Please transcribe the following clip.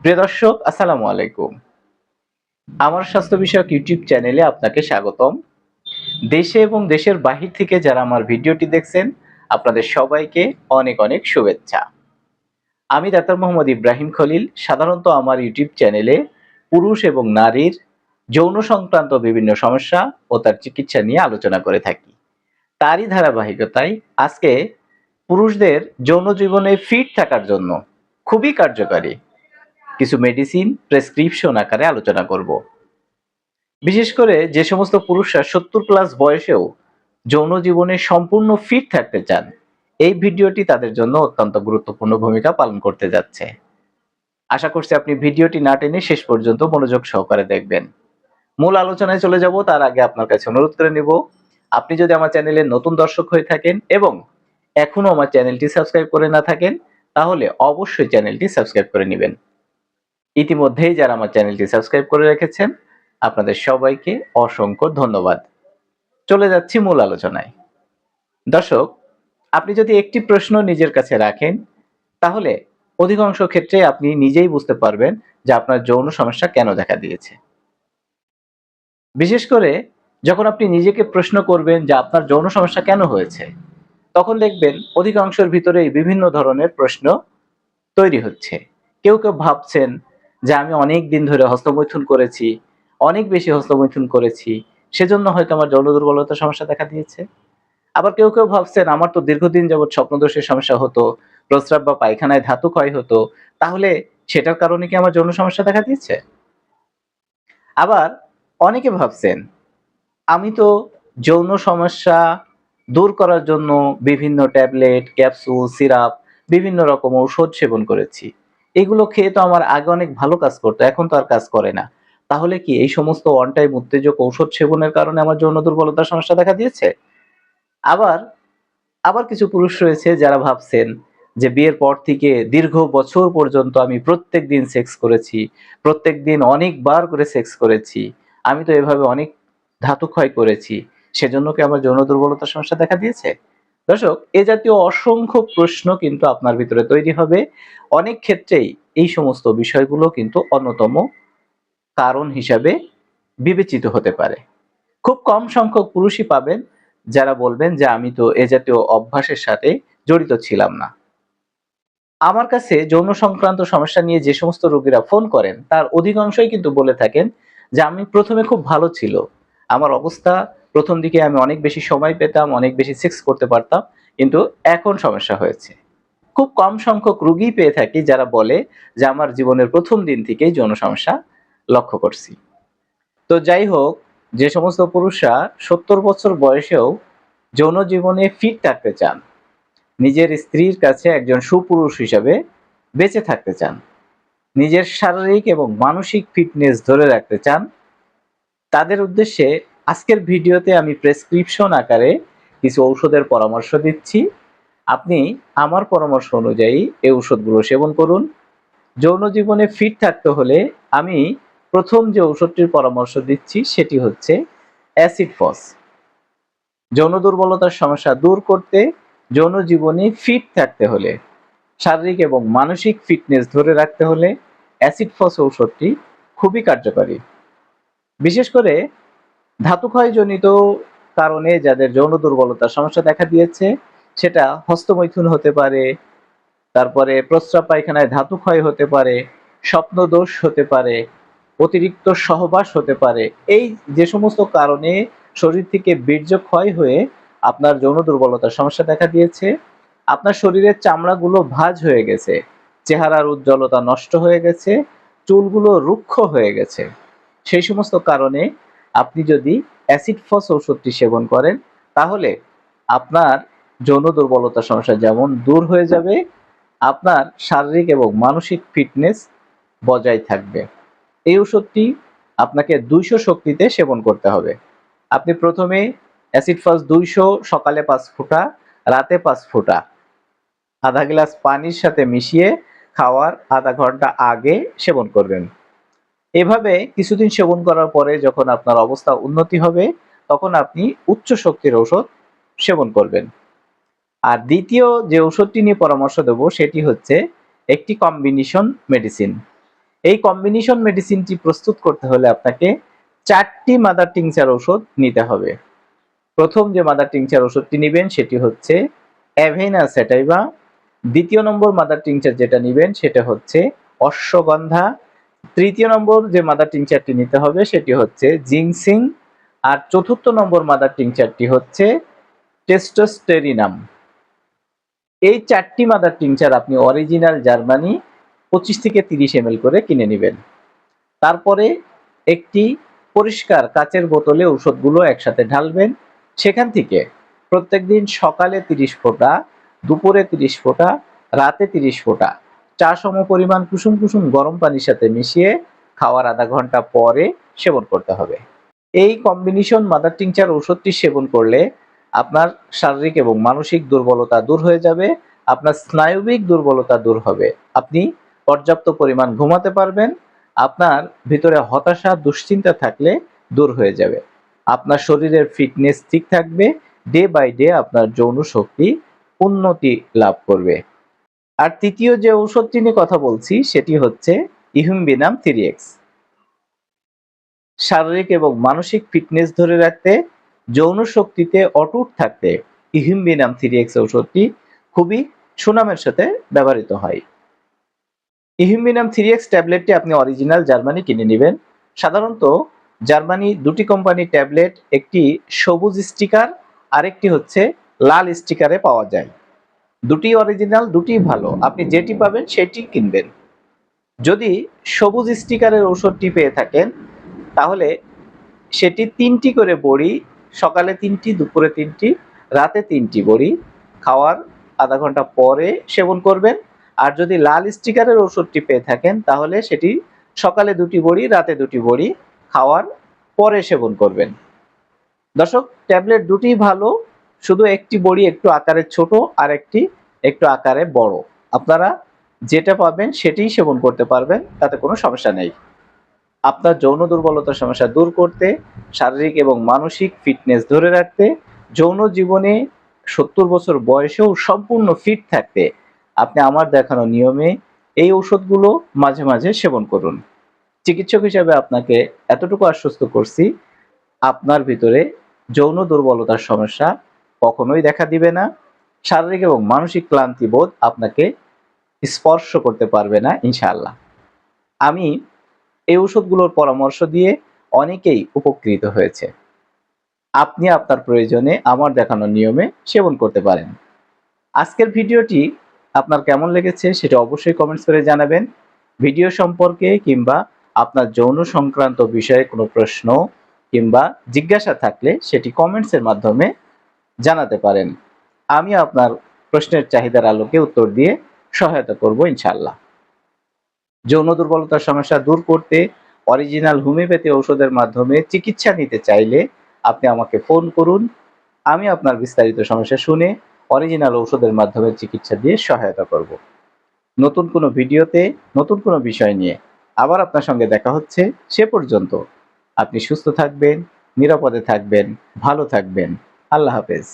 প্রিয় দর্শক, আসসালামু আলাইকুম। আমার স্বাস্থ্য বিষয়ক ইউটিউব চ্যানেলে আপনাকে স্বাগতম। দেশে এবং দেশের বাহির থেকে যারা আমার ভিডিওটি দেখছেন, আপনাদের সবাইকে অনেক অনেক শুভেচ্ছা। আমি ডাক্তার মোহাম্মদ ইব্রাহিম খলিল। সাধারণত আমার ইউটিউব চ্যানেলে পুরুষ এবং নারীর যৌন সংক্রান্ত বিভিন্ন সমস্যা ও তার চিকিৎসা নিয়ে আলোচনা করে থাকি। তারই ধারাবাহিকতায় আজকে পুরুষদের যৌন জীবনে ফিট থাকার জন্য খুবই কার্যকারী কিছু মেডিসিন প্রেসক্রিপশন আকারে আলোচনা করব। বিশেষ করে যে সমস্ত পুরুষরা 70+ বয়সেও যৌন জীবনে সম্পূর্ণ ফিট থাকতে চান, এই ভিডিওটি তাদের জন্য অত্যন্ত গুরুত্বপূর্ণ ভূমিকা পালন করতে যাচ্ছে। আশা করছি আপনি ভিডিওটি না টেনে শেষ পর্যন্ত মনোযোগ সহকারে দেখবেন। মূল আলোচনায় চলে যাব তার আগে আপনার কাছে অনুরোধ করে নেব, আপনি যদি আমার চ্যানেলের নতুন দর্শক হয়ে থাকেন এবং এখনো আমার চ্যানেলটি সাবস্ক্রাইব করে না থাকেন, তাহলে অবশ্যই চ্যানেলটি সাবস্ক্রাইব করে নেবেন। ইতিমধ্যেই যারা আমার চ্যানেলটি সাবস্ক্রাইব করে রেখেছেন, আপনাদের সবাইকে অসংখ্য ধন্যবাদ। চলে যাচ্ছি মূল আলোচনায়। দর্শক, আপনি যদি একটি প্রশ্ন নিজের কাছে রাখেন, তাহলে অধিকাংশ ক্ষেত্রে আপনি নিজেই বুঝতে পারবেন যে আপনার যৌন সমস্যা কেন দেখা দিয়েছে। বিশেষ করে যখন আপনি নিজেকে প্রশ্ন করবেন যে আপনার যৌন সমস্যা কেন হয়েছে, তখন দেখবেন অধিকাংশের ভিতরেই বিভিন্ন ধরনের প্রশ্ন তৈরি হচ্ছে। কেউ কেউ ভাবছেন যে আমি অনেক দিন ধরে হস্তমৈথুন করেছি, অনেক বেশি হস্তমৈথুন করেছি, সেজন্য হয়তো আমার যৌন দুর্বলতার সমস্যা দেখা দিয়েছে। আবার কেউ কেউ ভাবছেন আমার তো দীর্ঘদিন যাবৎ স্বপ্নদোষের সমস্যা হতো, প্রস্রাব বা পায়খানায় ধাতু ক্ষয় হতো, তাহলে সেটার কারণে কি আমার যৌন সমস্যা দেখা দিয়েছে? আবার অনেকে ভাবছেন আমি তো যৌন সমস্যা দূর করার জন্য বিভিন্ন ট্যাবলেট, ক্যাপসুল, সিরাপ, বিভিন্ন রকম ঔষধ সেবন করেছি। এগুলো খেয়ে তো আমার আগে অনেক ভালো কাজ করতো, এখন তো আর কাজ করে না। তাহলে কি এই সমস্ত ওয়ান টাইম উত্তেজক ঔষধ সেবনের কারণে আমার যৌন দুর্বলতার সমস্যা দেখা দিয়েছে? আবার আবার কিছু পুরুষ রয়েছে যারা ভাবছেন যে বিয়ের পর থেকে দীর্ঘ বছর পর্যন্ত আমি প্রত্যেকদিন সেক্স করেছি, প্রত্যেকদিন অনেকবার করে সেক্স করেছি, আমি তো এভাবে অনেক ধাতু ক্ষয় করেছি, সেজন্য কি আমার যৌন দুর্বলতার সমস্যা দেখা দিয়েছে? দর্শক, এ জাতীয় অসংখ্য প্রশ্ন কিন্তু আপনার ভিতরে তৈরি হবে। অনেক ক্ষেত্রেই এই সমস্ত বিষয়গুলো কিন্তু অন্যতম কারণ হিসাবে বিবেচিত হতে পারে। খুব কম সংখ্যক পুরুষই পাবেন যারা বলবেন যে আমি তো এ জাতীয় অভ্যাসের সাথে জড়িত ছিলাম না। আমার কাছে যৌন সংক্রান্ত সমস্যা নিয়ে যে সমস্ত রোগীরা ফোন করেন তার অধিকাংশই কিন্তু বলে থাকেন যে আমি প্রথমে খুব ভালো ছিল, আমার অবস্থা প্রথম দিকে আমি অনেক বেশি সময় পেতাম, অনেক বেশি সেক্স করতে পারতাম, কিন্তু এখন সমস্যা হয়েছে। খুব কম সংখ্যক রোগী পেয়ে থাকি যারা বলে যে আমার জীবনের প্রথম দিন থেকেই যৌন সমস্যা লক্ষ্য করছি। তো যাই হোক, যে সমস্ত পুরুষরা 70 বছর বয়সেও যৌন জীবনে ফিট থাকতে চান, নিজের স্ত্রীর কাছে একজন সুপুরুষ হিসাবে বেঁচে থাকতে চান, নিজের শারীরিক এবং মানসিক ফিটনেস ধরে রাখতে চান, তাদের উদ্দেশ্যে আজকের ভিডিওতে আমি প্রেসক্রিপশন আকারে কিছু ঔষধের পরামর্শ দিচ্ছি। আপনি আমার পরামর্শ অনুযায়ী এই ঔষধগুলো সেবন করুন। যৌন জীবনে ফিট থাকতে হলে আমি প্রথম যে ঔষধটির পরামর্শ দিচ্ছি সেটি হচ্ছে অ্যাসিড ফস। যৌন দুর্বলতার সমস্যা দূর করতে, যৌন জীবনে ফিট থাকতে হলে, শারীরিক এবং মানসিক ফিটনেস ধরে রাখতে হলে অ্যাসিড ফস ঔষধটি খুবই কার্যকরী। বিশেষ করে ধাতুক্ষয়জনিত কারণে যাদের যৌন দুর্বলতার সমস্যা দেখা দিয়েছে, সেটা হস্তমৈথুন হতে পারে, তারপরে প্রস্রাব পায়খানায় ধাতু ক্ষয় হতে পারে, স্বপ্নদোষ হতে পারে, অতিরিক্ত সহবাস হতে পারে। এই যে সমস্ত কারণে শরীর থেকে বীর্য ক্ষয় হয়ে আপনার যৌন দুর্বলতার সমস্যা দেখা দিয়েছে, আপনার শরীরের চামড়াগুলো ভাঁজ হয়ে গেছে, চেহারার উজ্জ্বলতা নষ্ট হয়ে গেছে, চুলগুলো রুক্ষ হয়ে গেছে, সেই সমস্ত কারণে আপনি যদি অ্যাসিড ফস ঔষধটি সেবন করেন, তাহলে আপনার যৌন দুর্বলতার সমস্যা যেমন দূর হয়ে যাবে, আপনার শারীরিক এবং মানসিক ফিটনেস বজায় থাকবে। এই ওষুধটি আপনাকে 200 শক্তিতে সেবন করতে হবে। আপনি প্রথমে অ্যাসিড ফাস্ট 200 সকালে 5 ফোঁটা, রাতে 5 ফোঁটা আধা গ্লাস পানির সাথে মিশিয়ে খাওয়ার আধা ঘন্টা আগে সেবন করবেন। এভাবে কিছুদিন সেবন করার পরে যখন আপনার অবস্থা উন্নতি হবে, তখন আপনি উচ্চ শক্তির ঔষধ সেবন করবেন। আর দ্বিতীয় যে ঔষধটি নিয়ে পরামর্শ দেব সেটি হচ্ছে একটি কম্বিনেশন মেডিসিন। এই কম্বিনেশন মেডিসিনটি প্রস্তুত করতে হলে আপনাকে 4টি মাদার টিংচার ওষুধ নিতে হবে। প্রথম যে মাদার টিংচার ওষুধটি নেবেন সেটি হচ্ছে অ্যাভেনা স্যাটাইভা। দ্বিতীয় নম্বর মাদার টিংচার যেটা নেবেন সেটা হচ্ছে অশ্বগন্ধা। তৃতীয় নম্বর যে মাদার টিংচারটি নিতে হবে সেটি হচ্ছে জিনসিং। আর চতুর্থ নম্বর মাদার টিংচারটি হচ্ছে টেস্টোস্টেরিনাম। এই 4টি মাদার টিংচার আপনি অরিজিনাল জার্মানি 25 থেকে 30 ml করে কিনে নেবেন। তারপরে একটি পরিষ্কার কাচের বোতলে ঔষধগুলো একসাথে ঢালবেন। সেখান থেকে প্রত্যেকদিন সকালে 30 ফোঁটা, দুপুরে 30 ফোঁটা, রাতে 30 ফোঁটা চা সম পরিমাণ কুসুম কুসুম গরম পানির সাথে মিশিয়ে খাওয়ার আধা ঘন্টা পরে সেবন করতে হবে। এই কম্বিনেশন মাদার টিংচার ওষুধটি সেবন করলে আপনার শারীরিক এবং মানসিক দুর্বলতা দূর হয়ে যাবে, আপনার স্নায়বিক দুর্বলতা দূর হবে, আপনি পর্যাপ্ত পরিমাণ ঘুমাতে পারবেন, আপনার ভিতরে হতাশা দুশ্চিন্তা থাকলে দূর হয়ে যাবে, আপনার শরীরের ফিটনেস ঠিক থাকবে, ডে বাই ডে আপনার যৌন শক্তি উন্নতি লাভ করবে। আর তৃতীয় যে ঔষধটি নিয়ে কথা বলছি সেটি হচ্ছে ইহুম্বিনাম 3x। শারীরিক এবং মানসিক ফিটনেস ধরে রাখতে, যৌন শক্তিতে অটুট থাকতে ইহুম্বিনাম 3x ঔষধটি খুবই সুনামের সাথে ব্যবহৃত হয়। ইহুম্বিনাম 3x ট্যাবলেটটি আপনি অরিজিনাল জার্মানি কিনে নেবেন। সাধারণত জার্মানি দুটি কোম্পানির ট্যাবলেট, একটি সবুজ স্টিকার আরেকটি হচ্ছে লাল স্টিকারে পাওয়া যায়। দুটি অরিজিনাল, দুটি ভালো, আপনি যেটি পাবেন সেটি কিনবেন। যদি সবুজ স্টিকারের ঔষধটি পেয়ে থাকেন তাহলে সেটি 3টি করে বড়ি, সকালে 3টি, দুপুরে 3টি, রাতে 3টি বড়ি খাওয়ার আধা ঘন্টা পরে সেবন করবেন। আর যদি লাল স্টিকারের ওষুধটি পেয়ে থাকেন তাহলে সেটি সকালে 2টি বড়ি, রাতে 2টি বড়ি খাওয়ার পরে সেবন করবেন। দর্শক, ট্যাবলেট দুটিই ভালো, শুধু একটি বড়ি একটু আকারে ছোট আর একটি একটু আকারে বড়। আপনারা যেটা পাবেন সেটিই সেবন করতে পারবেন, তাতে কোনো সমস্যা নেই। আপনার যৌন দুর্বলতার সমস্যা দূর করতে, শারীরিক এবং মানসিক ফিটনেস ধরে রাখতে, যৌন জীবনে 70 বছর বয়সেও সম্পূর্ণ ফিট থাকতে আপনি আমার দেখানো নিয়মে এই ঔষধগুলো মাঝে মাঝে সেবন করুন। চিকিৎসক হিসেবে আপনাকে এতটুকু আশ্বস্ত করছি, আপনার ভিতরে যৌন দুর্বলতার সমস্যা কখনোই দেখা দিবে না, শারীরিক এবং মানসিক ক্লান্তি বোধ আপনাকে স্পর্শ করতে পারবে না ইনশাআল্লাহ। আমি এই ওষুধগুলোর পরামর্শ দিয়ে অনেকেই উপকৃত হয়েছে। আপনি আপনার প্রয়োজনে আমার দেখানো নিয়মে সেবন করতে পারেন। আজকের ভিডিওটি আপনার কেমন লেগেছে সেটা অবশ্যই কমেন্টস করে জানাবেন। ভিডিও সম্পর্কে কিংবা আপনার যৌন সংক্রান্ত বিষয়ে কোনো প্রশ্ন কিংবা জিজ্ঞাসা থাকলে সেটি কমেন্টসের মাধ্যমে জানাতে পারেন। আমি আপনার প্রশ্নের চাহিদার আলোকে উত্তর দিয়ে সহায়তা করব ইনশাআল্লাহ। যৌন দুর্বলতার সমস্যা দূর করতে অরিজিনাল হোমিওপ্যাথি ঔষধের মাধ্যমে চিকিৎসা নিতে চাইলে আপনি আমাকে ফোন করুন। আমি আপনার বিস্তারিত সমস্যা শুনে অরিজিনাল ঔষধের মাধ্যমে চিকিৎসা দিয়ে সহায়তা করব। নতুন কোনো ভিডিওতে নতুন কোনো বিষয় নিয়ে আবার আপনার সঙ্গে দেখা হচ্ছে। সে পর্যন্ত আপনি সুস্থ থাকবেন, নিরাপদে থাকবেন, ভালো থাকবেন। আল্লাহ হাফেজ।